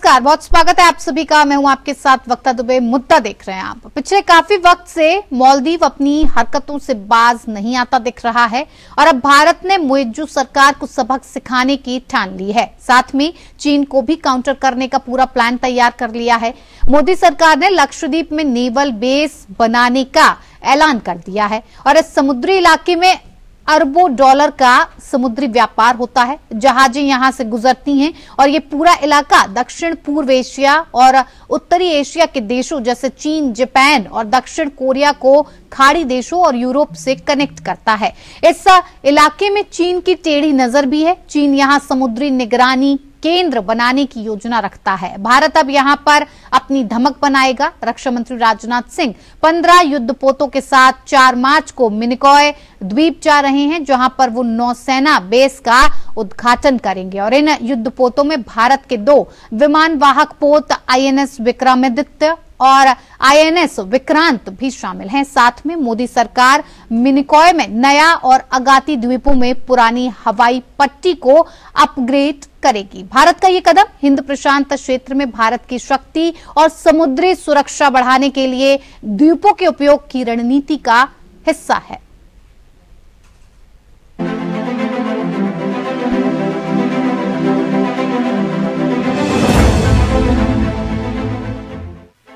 नमस्कार, बहुत स्वागत है आप सभी का। मैं हूं आपके साथ वक्ता दुबे। मुद्दा देख रहे हैं आप। पिछले काफी वक्त से मालदीव अपनी हरकतों से बाज नहीं आता दिख रहा है और अब भारत ने मुइज्जू सरकार को सबक सिखाने की ठान ली है। साथ में चीन को भी काउंटर करने का पूरा प्लान तैयार कर लिया है। मोदी सरकार ने लक्षद्वीप में नेवल बेस बनाने का ऐलान कर दिया है और इस समुद्री इलाके में अरबों डॉलर का समुद्री व्यापार होता है। जहाजें यहां से गुजरती हैं और ये पूरा इलाका दक्षिण पूर्व एशिया और उत्तरी एशिया के देशों जैसे चीन, जापान और दक्षिण कोरिया को खाड़ी देशों और यूरोप से कनेक्ट करता है। इस इलाके में चीन की टेढ़ी नजर भी है। चीन यहां समुद्री निगरानी केंद्र बनाने की योजना रखता है। भारत अब यहां पर अपनी धमक बनाएगा। रक्षा मंत्री राजनाथ सिंह 15 युद्धपोतों के साथ 4 मार्च को मिनिकॉय द्वीप जा रहे हैं, जहां पर वो नौसेना बेस का उद्घाटन करेंगे और इन युद्धपोतों में भारत के 2 विमान वाहक पोत INS विक्रमादित्य और INS विक्रांत भी शामिल हैं। साथ में मोदी सरकार मिनिकॉय में नया और अगाती द्वीपों में पुरानी हवाई पट्टी को अपग्रेड करेगी। भारत का ये कदम हिंद प्रशांत क्षेत्र में भारत की शक्ति और समुद्री सुरक्षा बढ़ाने के लिए द्वीपों के उपयोग की रणनीति का हिस्सा है।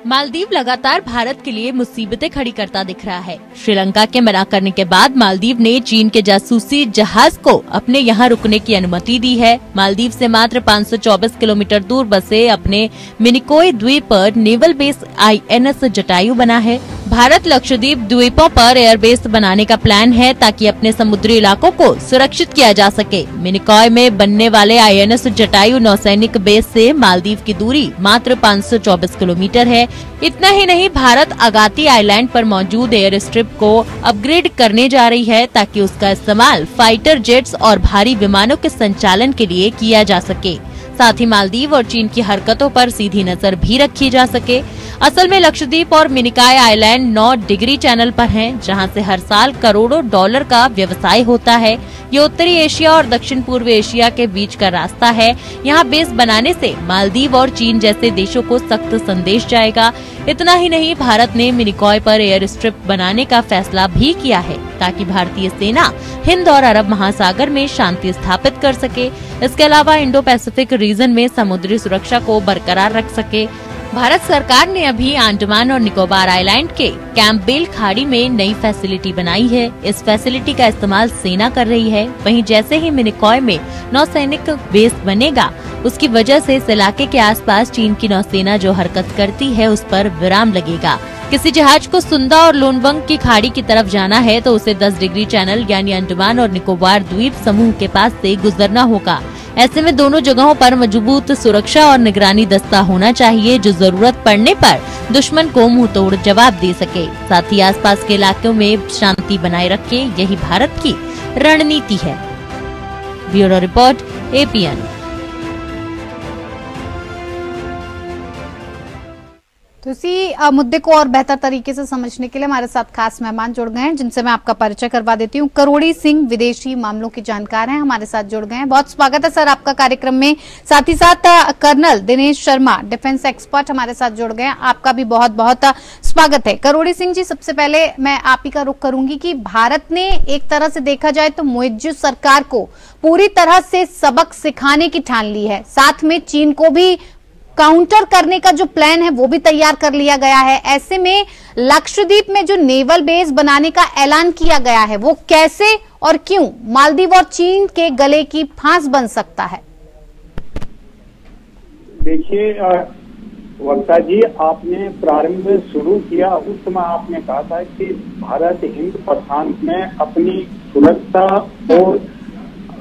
मालदीव लगातार भारत के लिए मुसीबतें खड़ी करता दिख रहा है। श्रीलंका के मना करने के बाद मालदीव ने चीन के जासूसी जहाज को अपने यहां रुकने की अनुमति दी है। मालदीव से मात्र 524 किलोमीटर दूर बसे अपने मिनिकॉय द्वीप पर नेवल बेस INS जटायु बना है। भारत लक्षद्वीप द्वीपों पर एयरबेस बनाने का प्लान है ताकि अपने समुद्री इलाकों को सुरक्षित किया जा सके। मिनिकॉय में बनने वाले INS जटायु नौसैनिक बेस से मालदीव की दूरी मात्र 524 किलोमीटर है। इतना ही नहीं, भारत अगाती आइलैंड पर मौजूद एयर स्ट्रिप को अपग्रेड करने जा रही है ताकि उसका इस्तेमाल फाइटर जेट्स और भारी विमानों के संचालन के लिए किया जा सके। साथ ही मालदीव और चीन की हरकतों पर सीधी नजर भी रखी जा सके। असल में लक्षद्वीप और मिनिकॉय आइलैंड 9 डिग्री चैनल पर हैं, जहां से हर साल करोड़ों डॉलर का व्यवसाय होता है। ये उत्तरी एशिया और दक्षिण पूर्व एशिया के बीच का रास्ता है। यहाँ बेस बनाने से मालदीव और चीन जैसे देशों को सख्त संदेश जाएगा। इतना ही नहीं, भारत ने मिनिकॉय पर एयर स्ट्रिप बनाने का फैसला भी किया है ताकि भारतीय सेना हिंद और अरब महासागर में शांति स्थापित कर सके। इसके अलावा इंडो पैसिफिक रीजन में समुद्री सुरक्षा को बरकरार रख सके। भारत सरकार ने अभी अंडमान और निकोबार आइलैंड के कैंपबेल खाड़ी में नई फैसिलिटी बनाई है। इस फैसिलिटी का इस्तेमाल सेना कर रही है। वहीं जैसे ही मिनिकॉय में नौसैनिक बेस बनेगा, उसकी वजह से इस इलाके के आसपास चीन की नौसेना जो हरकत करती है उस पर विराम लगेगा। किसी जहाज को सुंदा और लोनबंग की खाड़ी की तरफ जाना है तो उसे 10 डिग्री चैनल यानी अंडमान और निकोबार द्वीप समूह के पास से गुजरना होगा। ऐसे में दोनों जगहों पर मजबूत सुरक्षा और निगरानी दस्ता होना चाहिए जो जरूरत पड़ने पर दुश्मन को मुंहतोड़ जवाब दे सके। साथ ही आसपास के इलाकों में शांति बनाए रखे, यही भारत की रणनीति है। Bureau report APN। तो इसी मुद्दे को और बेहतर तरीके से समझने के लिए हमारे साथ खास मेहमान जुड़ गए हैं, जिनसे मैं आपका परिचय करवा देती हूँ। करोड़ी सिंह विदेशी मामलों के जानकार हैं, हमारे साथ जुड़ गए हैं। बहुत स्वागत है सर आपका कार्यक्रम में। साथ ही साथ colonel Dinesh Sharma defence expert हमारे साथ जुड़ गए हैं, आपका भी बहुत बहुत स्वागत है। करोड़ी सिंह जी, सबसे पहले मैं आप ही का रुख करूंगी कि भारत ने एक तरह से देखा जाए तो मुइज्जू सरकार को पूरी तरह से सबक सिखाने की ठान ली है। साथ में चीन को भी काउंटर करने का जो प्लान है वो भी तैयार कर लिया गया है। ऐसे में लक्षद्वीप में जो नेवल बेस बनाने का ऐलान किया गया है वो कैसे और क्यों मालदीव और चीन के गले की फांस बन सकता है? देखिए वक्ता जी, आपने प्रारंभ शुरू किया उस समय आपने कहा था कि भारत हिंद प्रशांत में अपनी सुरक्षा और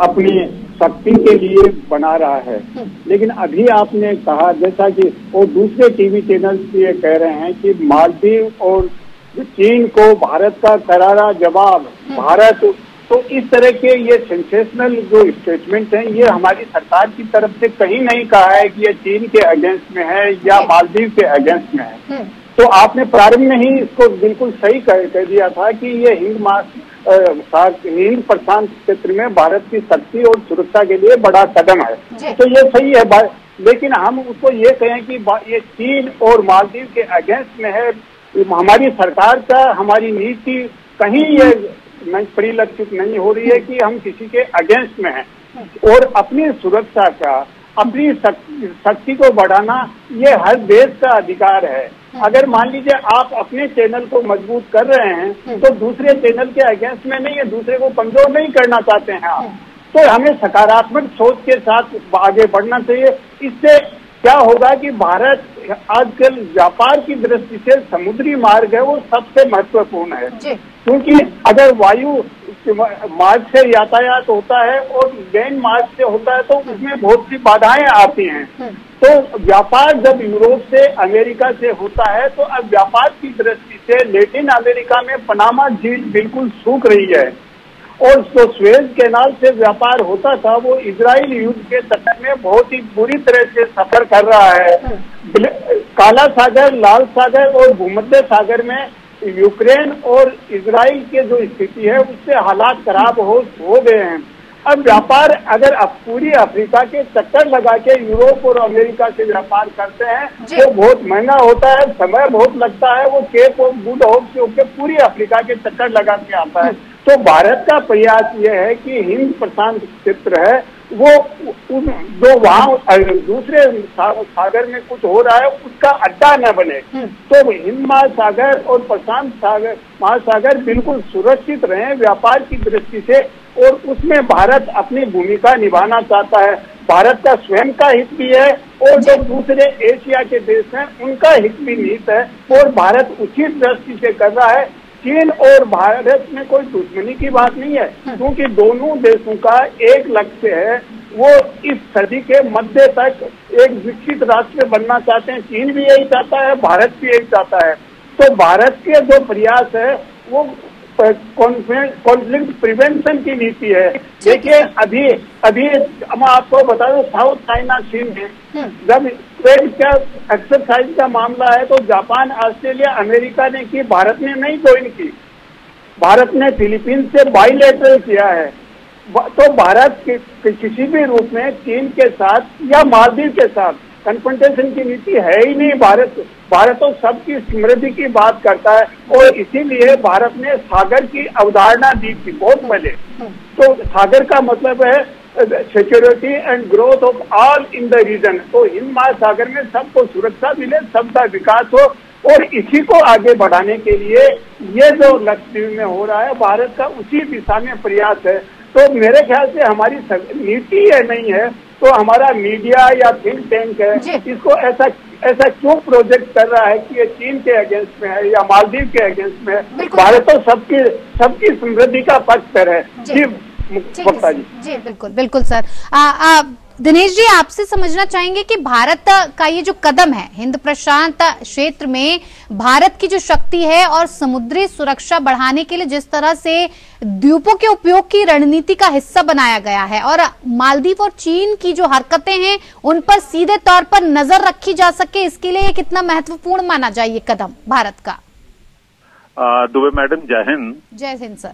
अपनी शक्ति के लिए बना रहा है। लेकिन अभी आपने कहा, जैसा कि और दूसरे टीवी चैनल ये कह रहे हैं कि मालदीव और चीन को भारत का करारा जवाब। भारत तो इस तरह के ये सेंसेशनल जो स्टेटमेंट हैं ये हमारी सरकार की तरफ से कहीं नहीं कहा है कि ये चीन के अगेंस्ट में है या मालदीव के अगेंस्ट में है। तो आपने प्रारंभ में ही इसको बिल्कुल सही कह दिया था कि ये हिंद प्रशांत क्षेत्र में भारत की शक्ति और सुरक्षा के लिए बड़ा कदम है। तो ये सही है। लेकिन हम उसको ये कहें कि ये चीन और मालदीव के अगेंस्ट में है, हमारी सरकार का, हमारी नीति कहीं ये परिलक्षित नहीं हो रही है कि हम किसी के अगेंस्ट में हैं। और अपनी सुरक्षा का, अपनी शक्ति को बढ़ाना ये हर देश का अधिकार है। अगर मान लीजिए आप अपने चैनल को मजबूत कर रहे हैं तो दूसरे चैनल के अगेंस्ट में नहीं है, दूसरे को कमजोर नहीं करना चाहते हैं आप, तो हमें सकारात्मक सोच के साथ आगे बढ़ना चाहिए। इससे क्या होगा कि भारत आजकल व्यापार की दृष्टि से समुद्री मार्ग है वो सबसे महत्वपूर्ण है, क्योंकि अगर वायु मार्ग से यातायात होता है और लैंड मार्ग से होता है तो उसमें बहुत सी बाधाएं आती हैं। तो व्यापार जब यूरोप से, अमेरिका से होता है तो अब व्यापार की दृष्टि से लैटिन अमेरिका में पनामा झील बिल्कुल सूख रही है, और जो स्वेज कैनाल से व्यापार होता था वो इजराइल युद्ध के चक्कर में बहुत ही बुरी तरह से सफर कर रहा है। काला सागर, लाल सागर और भूमध्य सागर में यूक्रेन और इजराइल के जो स्थिति है उससे हालात खराब हो गए हैं। अब व्यापार अगर पूरी अफ्रीका के चक्कर लगा के यूरोप और अमेरिका से व्यापार करते हैं तो बहुत महंगा होता है, समय बहुत लगता है, वो केप ऑफ गुड होप से होकर पूरी अफ्रीका के चक्कर लगा के आता है। तो भारत का प्रयास ये है कि हिंद प्रशांत क्षेत्र है वो जो वहाँ दूसरे सागर में कुछ हो रहा है उसका अड्डा न बने, तो हिंद महासागर और प्रशांत सागर महासागर बिल्कुल सुरक्षित रहे व्यापार की दृष्टि से, और उसमें भारत अपनी भूमिका निभाना चाहता है। भारत का स्वयं का हित भी है और जो दूसरे एशिया के देश हैं उनका हित भी निहित है, और भारत उचित दृष्टि से कर रहा है। चीन और भारत में कोई दुश्मनी की बात नहीं है, क्योंकि दोनों देशों का एक लक्ष्य है, वो इस सदी के मध्य तक एक विकसित राष्ट्र बनना चाहते हैं। चीन भी यही चाहता है, भारत भी यही चाहता है। तो भारत के जो प्रयास है वो कॉन्फ्लिक्ट प्रिवेंशन की नीति है। देखिए अभी मैं आपको बता दूं, साउथ चाइना सी में जब ट्रेड का एक्सरसाइज का मामला है तो जापान, ऑस्ट्रेलिया, अमेरिका ने की, भारत ने नहीं ज्वाइन की। भारत ने फिलीपींस से बाइलेटरल किया है। तो भारत किसी भी रूप में चीन के साथ या मालदीव के साथ कन्फ्रंटेशन की नीति है ही नहीं। भारत तो सबकी समृद्धि की बात करता है, और इसीलिए भारत ने सागर की अवधारणा दी थी बहुत पहले। तो सागर का मतलब है security and growth of all in the region. तो हिंद महासागर में सबको सुरक्षा मिले, सबका विकास हो, और इसी को आगे बढ़ाने के लिए ये जो लक्ष्य में हो रहा है भारत का उसी दिशा में प्रयास है। तो मेरे ख्याल से हमारी नीति है नहीं है तो हमारा मीडिया या थिंक टैंक है इसको ऐसा क्यों प्रोजेक्ट कर रहा है कि ये चीन के अगेंस्ट में है या मालदीव के अगेंस्ट में है। भारत तो सबकी समृद्धि का पक्षधर है। जी वक्ता जी बिल्कुल सर। दिनेश जी, आपसे समझना चाहेंगे कि भारत का ये जो कदम है हिंद प्रशांत क्षेत्र में भारत की जो शक्ति है और समुद्री सुरक्षा बढ़ाने के लिए जिस तरह से द्वीपों के उपयोग की रणनीति का हिस्सा बनाया गया है, और मालदीव और चीन की जो हरकतें हैं उन पर सीधे तौर पर नजर रखी जा सके, इसके लिए ये कितना महत्वपूर्ण माना जाए ये कदम भारत का? दुबे मैडम, जय हिंद। जय हिंद सर।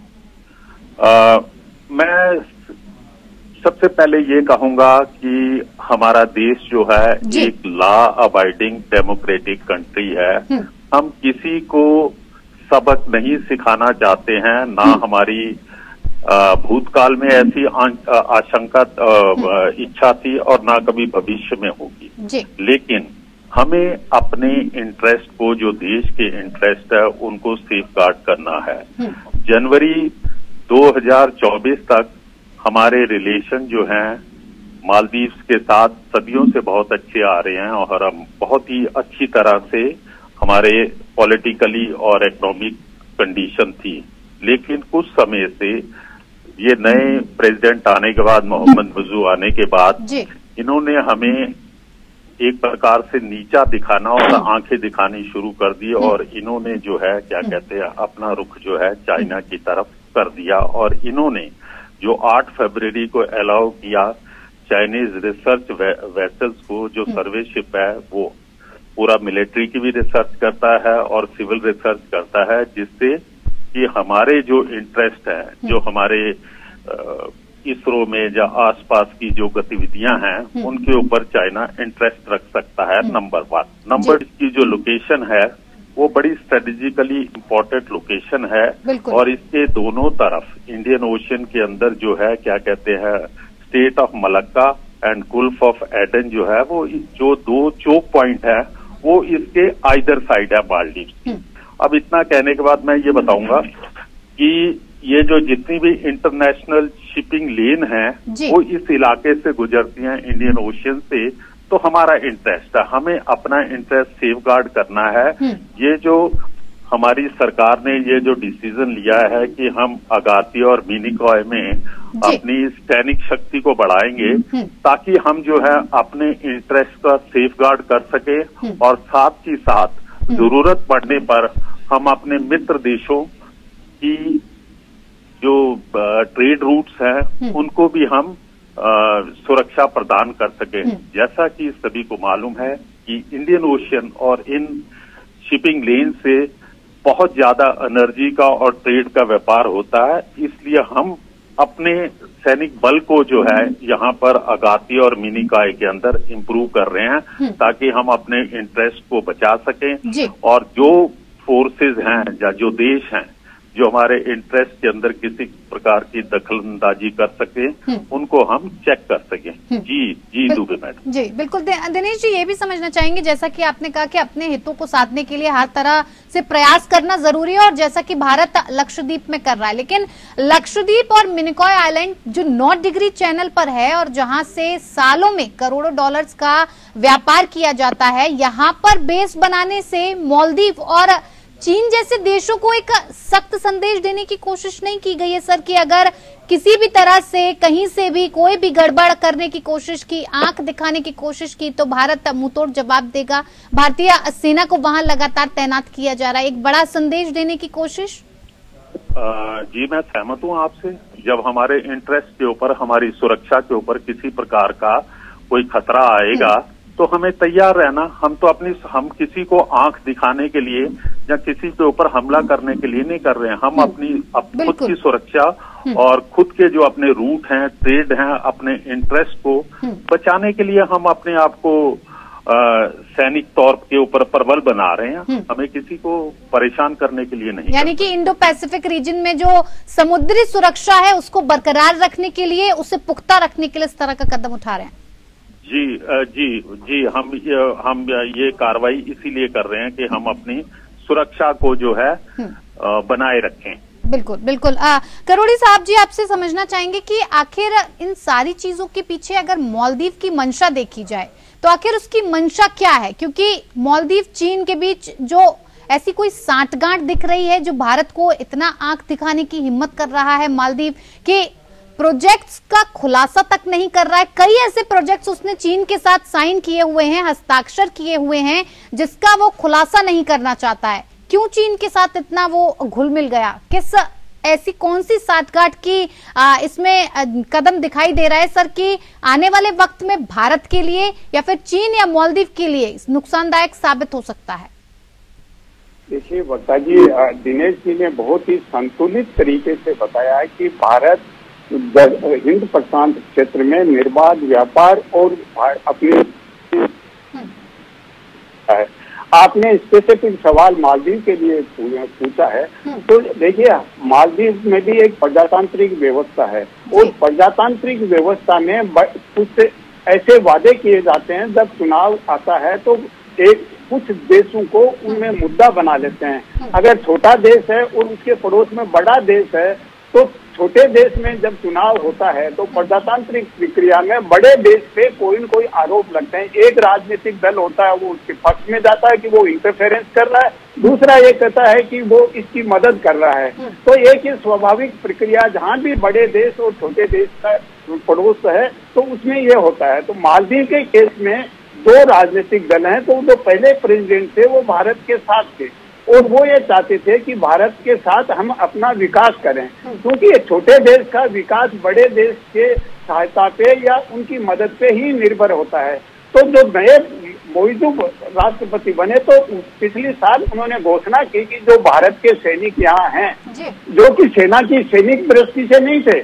मैं सबसे पहले ये कहूंगा कि हमारा देश जो है एक लॉ अबाइडिंग डेमोक्रेटिक कंट्री है। हम किसी को सबक नहीं सिखाना चाहते हैं, ना हमारी भूतकाल में ऐसी आशंका इच्छा थी और ना कभी भविष्य में होगी। लेकिन हमें अपने इंटरेस्ट को, जो देश के इंटरेस्ट है, उनको सेफगार्ड करना है। जनवरी 2024 तक हमारे रिलेशन जो हैं मालदीव के साथ सदियों से बहुत अच्छे आ रहे हैं, और हम बहुत ही अच्छी तरह से हमारे पॉलिटिकली और इकोनॉमिक कंडीशन थी। लेकिन कुछ समय से ये नए प्रेसिडेंट आने के बाद, मोहम्मद मुइज्जू आने के बाद, इन्होंने हमें एक प्रकार से नीचा दिखाना और आंखें दिखानी शुरू कर दी, और इन्होंने जो है क्या कहते हैं अपना रुख जो है चाइना की तरफ कर दिया। और इन्होंने जो 8 फरवरी को अलाउ किया चाइनीज रिसर्च वेसल्स को, जो सर्वेशिप है वो पूरा मिलिट्री की भी रिसर्च करता है और सिविल रिसर्च करता है, जिससे कि हमारे जो इंटरेस्ट है, जो हमारे इसरो में या आसपास की जो गतिविधियां हैं उनके ऊपर चाइना इंटरेस्ट रख सकता है, नंबर 1। नंबर की जो लोकेशन है वो बड़ी स्ट्रेटेजिकली इम्पोर्टेंट लोकेशन है और इसके दोनों तरफ इंडियन ओशन के अंदर जो है क्या कहते हैं state of Malacca and Gulf of Aden जो है वो जो 2 चोक पॉइंट है वो इसके आइदर साइड है मालदीव। अब इतना कहने के बाद मैं ये बताऊंगा कि ये जो जितनी भी इंटरनेशनल शिपिंग लेन है वो इस इलाके से गुजरती हैं इंडियन ओशन से, तो हमारा इंटरेस्ट है, हमें अपना इंटरेस्ट सेफगार्ड करना है। ये जो हमारी सरकार ने ये जो डिसीजन लिया है कि हम अगाती और मिनिकॉय में अपनी सैनिक शक्ति को बढ़ाएंगे ताकि हम जो है अपने इंटरेस्ट का सेफगार्ड कर सके और साथ ही साथ जरूरत पड़ने पर हम अपने मित्र देशों की जो ट्रेड रूट्स हैं उनको भी हम सुरक्षा प्रदान कर सके। जैसा कि सभी को मालूम है कि इंडियन ओशन और इन शिपिंग लेन से बहुत ज्यादा एनर्जी का और ट्रेड का व्यापार होता है, इसलिए हम अपने सैनिक बल को जो है यहाँ पर अगाती और मिनिकॉय के अंदर इम्प्रूव कर रहे हैं ताकि हम अपने इंटरेस्ट को बचा सकें और जो फोर्सेज हैं या जो देश हैं जो हमारे इंटरेस्ट के अंदर किसी प्रकार की दखलंदाजी कर सके उनको हम चेक कर सकें। जी दुबे मैडम। जी बिल्कुल दिनेश जी, ये भी समझना चाहेंगे जैसा कि आपने कहा कि अपने हितों को साधने के लिए हर तरह से प्रयास करना जरूरी है और जैसा कि भारत लक्षद्वीप में कर रहा है, लेकिन लक्षद्वीप और मिनिकॉय आइलैंड जो 9 डिग्री चैनल पर है और जहां से सालों में करोड़ों डॉलर्स का व्यापार किया जाता है, यहाँ पर बेस बनाने से मालदीव और चीन जैसे देशों को एक सख्त संदेश देने की कोशिश नहीं की गई है सर कि अगर किसी भी तरह से कहीं से भी कोई भी गड़बड़ करने की कोशिश की, आंख दिखाने की कोशिश की तो भारत मुंहतोड़ जवाब देगा। भारतीय सेना को वहां लगातार तैनात किया जा रहा है, एक बड़ा संदेश देने की कोशिश। जी मैं सहमत हूँ आपसे। जब हमारे इंटरेस्ट के ऊपर, हमारी सुरक्षा के ऊपर किसी प्रकार का कोई खतरा आएगा तो हमें तैयार रहना। हम किसी को आंख दिखाने के लिए या किसी के ऊपर हमला करने के लिए नहीं कर रहे हैं। हम अपनी खुद की सुरक्षा और खुद के जो अपने रूट हैं, ट्रेड हैं, अपने इंटरेस्ट को बचाने के लिए हम अपने आप को सैनिक तौर के ऊपर प्रबल बना रहे हैं। हमें किसी को परेशान करने के लिए नहीं। यानी कि इंडो पैसिफिक रीजन में जो समुद्री सुरक्षा है उसको बरकरार रखने के लिए, उसे पुख्ता रखने के लिए इस तरह का कदम उठा रहे हैं। जी हम ये कार्रवाई इसीलिए कर रहे हैं कि हम अपनी सुरक्षा को जो है बनाए रखें। बिल्कुल। करोड़ी साहब जी, आपसे समझना चाहेंगे कि आखिर इन सारी चीजों के पीछे अगर मालदीव की मंशा देखी जाए तो आखिर उसकी मंशा क्या है? क्योंकि मालदीव चीन के बीच जो ऐसी कोई सांठगांठ दिख रही है जो भारत को इतना आंख दिखाने की हिम्मत कर रहा है मालदीव के प्रोजेक्ट्स का खुलासा तक नहीं कर रहा है। कई ऐसे प्रोजेक्ट्स उसने चीन के साथ साइन किए हुए हैं, हस्ताक्षर किए हुए हैं, जिसका वो खुलासा नहीं करना चाहता है। क्यों चीन के साथ इतना वो घुल मिल गया? किस ऐसी कौन सी सांठगांठ की इसमें कदम दिखाई दे रहा है सर कि आने वाले वक्त में भारत के लिए या फिर चीन या मालदीव के लिए नुकसानदायक साबित हो सकता है? देखिए वक्ता जी, दिनेश जी ने बहुत ही संतुलित तरीके से बताया कि भारत हिंद प्रशांत क्षेत्र में निर्बाध व्यापार और अपने आपने स्पेसिफिक सवाल मालदीव के लिए पूछा है, तो देखिए मालदीव में भी एक प्रजातांत्रिक व्यवस्था है और प्रजातांत्रिक व्यवस्था में कुछ ऐसे वादे किए जाते हैं। जब चुनाव आता है तो कुछ देशों को उनमें मुद्दा बना लेते हैं। अगर छोटा देश है और उसके पड़ोस में बड़ा देश है तो छोटे देश में जब चुनाव होता है तो प्रजातांत्रिक प्रक्रिया में बड़े देश पे कोई न कोई आरोप लगते हैं। एक राजनीतिक दल होता है वो उसके पक्ष में जाता है कि वो इंटरफेरेंस कर रहा है, दूसरा ये कहता है कि वो इसकी मदद कर रहा है। तो एक ही स्वाभाविक प्रक्रिया जहाँ भी बड़े देश और छोटे देश का पड़ोस है तो उसमें ये होता है। तो मालदीव के केस में 2 राजनीतिक दल हैं, तो जो पहले प्रेसिडेंट थे वो भारत के साथ थे और वो ये चाहते थे कि भारत के साथ हम अपना विकास करें, क्योंकि छोटे देश का विकास बड़े देश के सहायता पे या उनकी मदद पे ही निर्भर होता है। तो जो नए मौजूद राष्ट्रपति बने तो पिछले साल उन्होंने घोषणा की कि जो भारत के सैनिक यहाँ हैं, जो कि सेना की सैनिक दृष्टि से नहीं थे,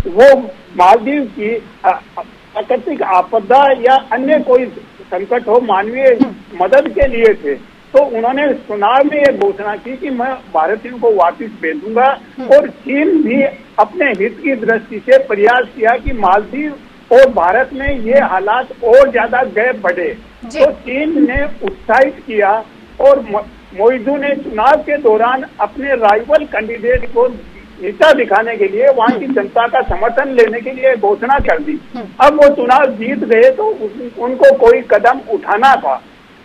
वो मालदीव की प्राकृतिक आपदा या अन्य कोई संकट हो, मानवीय मदद के लिए थे। तो उन्होंने चुनाव में ये घोषणा की कि मैं भारतीयों को वापस भेजूंगा, और चीन भी अपने हित की दृष्टि से प्रयास किया कि मालदीव और भारत में ये हालात और ज्यादा गैप बढ़े। तो चीन ने उत्साहित किया और मोइजू ने चुनाव के दौरान अपने राइवल कैंडिडेट को नीचा दिखाने के लिए, वहां की जनता का समर्थन लेने के लिए घोषणा कर दी। अब वो चुनाव जीत गए तो उनको कोई कदम उठाना था,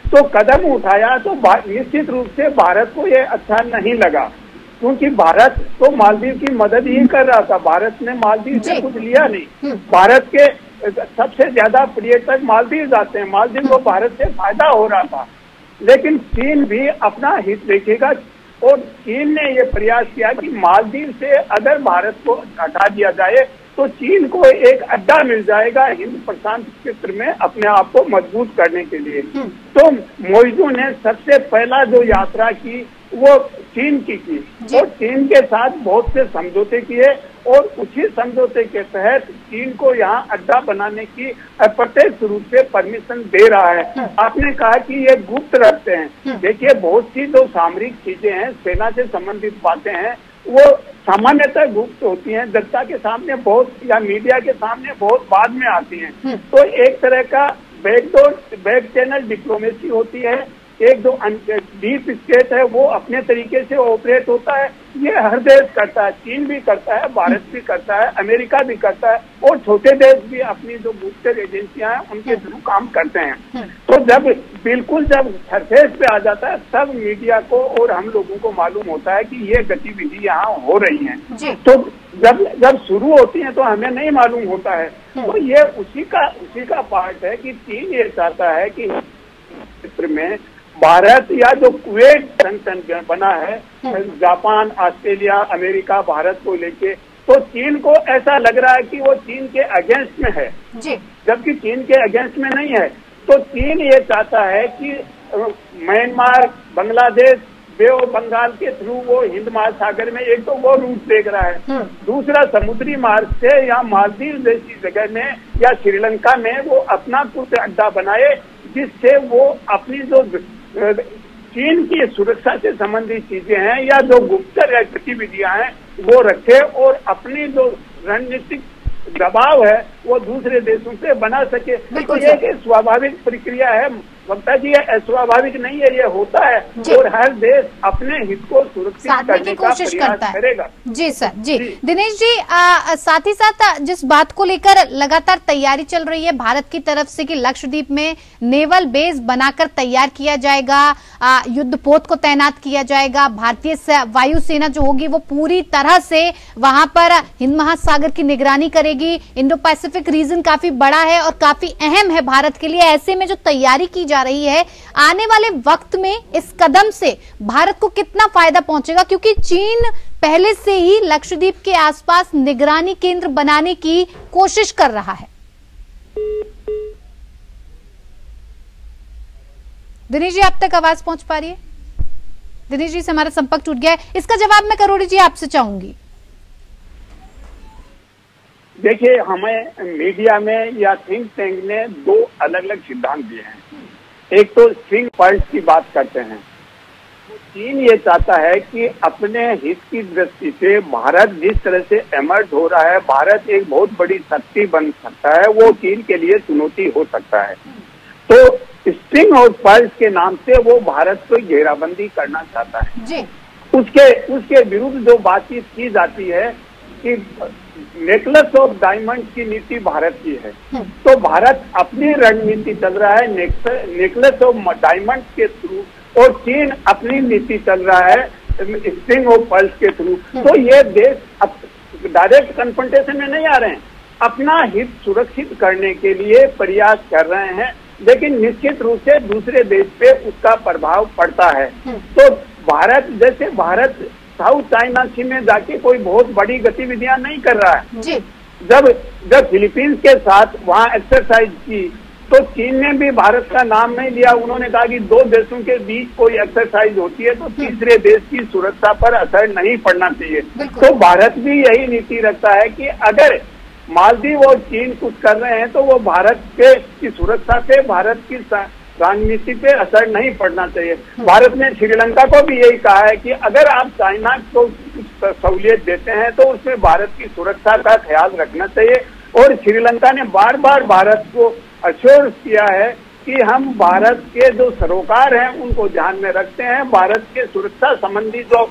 तो कदम उठाया तो निश्चित रूप से भारत को ये अच्छा नहीं लगा, क्योंकि भारत तो मालदीव की मदद ही कर रहा था। भारत ने मालदीव से कुछ लिया नहीं। भारत के सबसे ज्यादा पर्यटक मालदीव जाते हैं, मालदीव को भारत से फायदा हो रहा था। लेकिन चीन भी अपना हित देखेगा, और चीन ने ये प्रयास किया कि मालदीव से अगर भारत को हटा दिया जाए तो चीन को एक अड्डा मिल जाएगा हिंद प्रशांत क्षेत्र में अपने आप को मजबूत करने के लिए। तो मोइजू ने सबसे पहला जो यात्रा की वो चीन की और चीन के साथ बहुत से समझौते किए, और उसी समझौते के तहत चीन को यहाँ अड्डा बनाने की अप्रत्यक्ष रूप से परमिशन दे रहा है। आपने कहा कि ये गुप्त रखते हैं। देखिए, बहुत सी जो सामरिक चीजें हैं, सेना से संबंधित बातें हैं, वो सामान्यतः गुप्त होती हैं, जनता के सामने बहुत या मीडिया के सामने बहुत बाद में आती हैं। तो एक तरह का बैक चैनल डिप्लोमेसी होती है। एक जो डीप स्टेट है वो अपने तरीके से ऑपरेट होता है। ये हर देश करता है, चीन भी करता है, भारत भी करता है, अमेरिका भी करता है, और छोटे देश भी अपनी जो गुप्तचर एजेंसियां हैं उनके थ्रू काम करते हैं। तो जब सरफेस पे आ जाता है तब मीडिया को और हम लोगों को मालूम होता है कि ये गतिविधि यहाँ हो रही है। तो जब शुरू होती है तो हमें नहीं मालूम होता है। तो ये उसी का पार्ट है कि चीन ये चाहता है कि क्षेत्र में भारत या जो कुवैत संगठन बना है, जापान, ऑस्ट्रेलिया, अमेरिका, भारत को लेके, तो चीन को ऐसा लग रहा है कि वो चीन के अगेंस्ट में है, जबकि चीन के अगेंस्ट में नहीं है। तो चीन ये चाहता है कि म्यांमार, बांग्लादेश, बे ऑफ बंगाल के थ्रू वो हिंद महासागर में एक तो वो रूट देख रहा है, दूसरा समुद्री मार्ग से या मालदीव जैसी जगह में या श्रीलंका में वो अपना कुछ अड्डा बनाए, जिससे वो अपनी जो चीन की सुरक्षा से संबंधित चीजें हैं या जो गुप्तचर गतिविधियां हैं वो रखे, और अपनी जो रणनीतिक दबाव है वो दूसरे देशों से बना सके। तो ये एक स्वाभाविक प्रक्रिया है वक्ता जी, ये अस्वाभाविक नहीं है, ये होता है, और हर देश अपने हित को सुरक्षित करने का प्रयास करेगा। जी सर, जी दिनेश जी, साथ ही साथ जिस बात को लेकर लगातार तैयारी चल रही है भारत की तरफ से कि लक्षद्वीप में नेवल बेस बनाकर तैयार किया जाएगा, युद्धपोत को तैनात किया जाएगा, भारतीय वायुसेना जो होगी वो पूरी तरह से वहां पर हिंद महासागर की निगरानी करेगी। इंडो पैसिफिक रीजन काफी बड़ा है और काफी अहम है भारत के लिए। ऐसे में जो तैयारी की जा रही है, आने वाले वक्त में इस कदम से भारत को कितना फायदा पहुंचेगा, क्योंकि चीन पहले से ही लक्षद्वीप के आसपास निगरानी केंद्र बनाने की कोशिश कर रहा है। दिनेश जी, आप तक आवाज पहुंच पा रही है? दिनेश जी से हमारा संपर्क टूट गया है। इसका जवाब मैं करोड़ी जी आपसे चाहूंगी। देखिए, हमें मीडिया में या थिंक टैंक ने दो अलग अलग सिद्धांत दिए हैं। एक तो स्विंग पल्स की बात करते हैं। चीन ये चाहता है कि अपने हित की दृष्टि से भारत जिस तरह से इमर्ज हो रहा है, भारत एक बहुत बड़ी शक्ति बन सकता है, वो चीन के लिए चुनौती हो सकता है। तो स्ट्रिंग और पल्स के नाम से वो भारत को घेराबंदी करना चाहता है जी। उसके विरुद्ध जो बातचीत की जाती है कि नेकलेस ऑफ डायमंड की नीति भारत की है, तो भारत अपनी रणनीति चल रहा है नेकलेस ऑफ डायमंड के थ्रू, और चीन अपनी नीति चल रहा है स्ट्रिंग ऑफ पल्स के थ्रू। तो ये देश अब डायरेक्ट कन्फ्रंटेशन में नहीं आ रहे हैं, अपना हित सुरक्षित करने के लिए प्रयास कर रहे हैं, लेकिन निश्चित रूप से दूसरे देश पे उसका प्रभाव पड़ता है। तो भारत साउथ चाइना सी में जाके कोई बहुत बड़ी गतिविधियां नहीं कर रहा है जी। जब फिलीपींस के साथ वहां एक्सरसाइज की तो चीन ने भी भारत का नाम नहीं लिया। उन्होंने कहा कि दो देशों के बीच कोई एक्सरसाइज होती है तो तीसरे देश की सुरक्षा पर असर नहीं पड़ना चाहिए। तो भारत भी यही नीति रखता है कि अगर मालदीव और चीन कुछ कर रहे हैं तो वो भारत की सुरक्षा पे, भारत की राजनीति पे असर नहीं पड़ना चाहिए। भारत ने श्रीलंका को भी यही कहा है कि अगर आप चाइना को कुछ सहूलियत देते हैं तो उसमें भारत की सुरक्षा का ख्याल रखना चाहिए। और श्रीलंका ने बार बार भारत को अश्योर किया है कि हम भारत के जो सरोकार हैं उनको ध्यान में रखते हैं, भारत के सुरक्षा संबंधी जो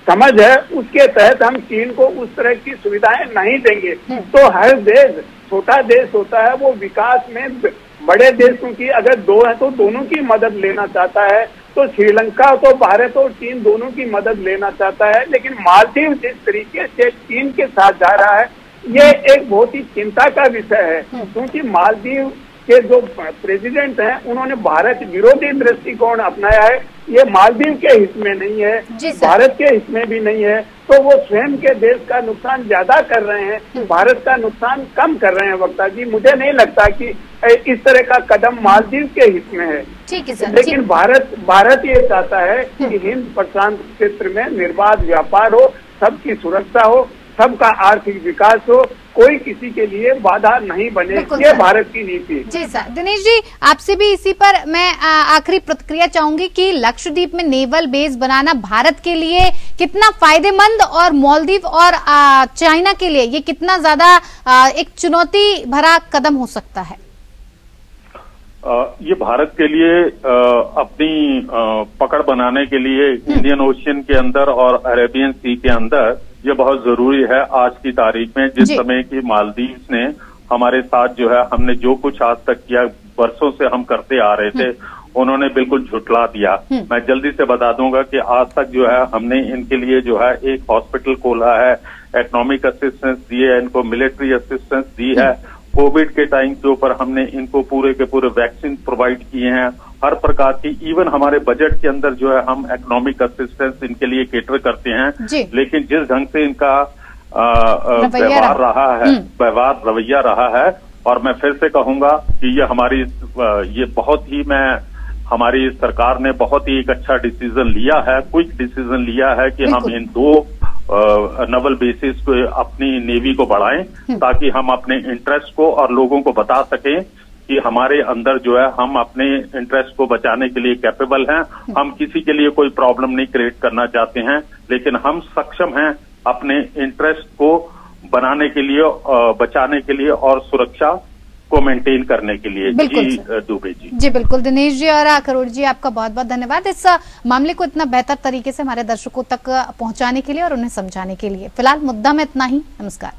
समझ है उसके तहत हम चीन को उस तरह की सुविधाएं नहीं देंगे। तो हर देश, छोटा देश होता है, वो विकास में बड़े देशों की अगर दो है तो दोनों की मदद लेना चाहता है। तो श्रीलंका तो भारत और चीन दोनों की मदद लेना चाहता है, लेकिन मालदीव जिस तरीके से चीन के साथ जा रहा है ये एक बहुत ही चिंता का विषय है, क्योंकि मालदीव के जो प्रेसिडेंट हैं उन्होंने भारत विरोधी दृष्टिकोण अपनाया है। ये मालदीव के हित में नहीं है, भारत के हित में भी नहीं है, तो वो स्वयं के देश का नुकसान ज्यादा कर रहे हैं, भारत का नुकसान कम कर रहे हैं। वक्ता जी, मुझे नहीं लगता कि इस तरह का कदम मालदीव के हित में है। ठीक है सर, लेकिन भारत ये चाहता है कि हिंद प्रशांत क्षेत्र में निर्बाध व्यापार हो, सबकी सुरक्षा हो, सबका आर्थिक विकास हो, कोई किसी के लिए बाधा नहीं बने, ये भारत की नीति। जी सर। दिनेश जी, आपसे भी इसी पर मैं आखिरी प्रतिक्रिया चाहूंगी कि लक्षद्वीप में नेवल बेस बनाना भारत के लिए कितना फायदेमंद और मालदीव और चाइना के लिए ये कितना ज्यादा एक चुनौती भरा कदम हो सकता है? ये भारत के लिए अपनी पकड़ बनाने के लिए इंडियन ओशियन के अंदर और अरेबियन सी के अंदर ये बहुत जरूरी है। आज की तारीख में जिस समय की मालदीव ने हमारे साथ जो है, हमने जो कुछ आज तक किया, वर्षों से हम करते आ रहे थे, उन्होंने बिल्कुल झुठला दिया। मैं जल्दी से बता दूंगा कि आज तक जो है हमने इनके लिए जो है एक हॉस्पिटल खोला है, इकोनॉमिक असिस्टेंस दी है, इनको मिलिट्री असिस्टेंस दी है, कोविड के टाइम के ऊपर हमने इनको पूरे के पूरे वैक्सीन प्रोवाइड किए हैं, हर प्रकार की। इवन हमारे बजट के अंदर जो है हम इकोनॉमिक असिस्टेंस इनके लिए केटर करते हैं। लेकिन जिस ढंग से इनका व्यवहार रवैया रहा है, और मैं फिर से कहूंगा कि ये बहुत ही हमारी सरकार ने बहुत ही एक अच्छा डिसीजन लिया है, क्विक डिसीजन लिया है कि हम इन दो नवल बेसिस को अपनी नेवी को बढ़ाएं, ताकि हम अपने इंटरेस्ट को और लोगों को बता सकें कि हमारे अंदर जो है हम अपने इंटरेस्ट को बचाने के लिए कैपेबल हैं। हम किसी के लिए कोई प्रॉब्लम नहीं क्रिएट करना चाहते हैं, लेकिन हम सक्षम हैं अपने इंटरेस्ट को बनाने के लिए, बचाने के लिए और सुरक्षा को मेंटेन करने के लिए। जी दुबे जी। जी बिल्कुल। दिनेश जी और करोड़ जी, आपका बहुत बहुत धन्यवाद इस मामले को इतना बेहतर तरीके से हमारे दर्शकों तक पहुंचाने के लिए और उन्हें समझाने के लिए। फिलहाल मुद्दा में इतना ही। नमस्कार।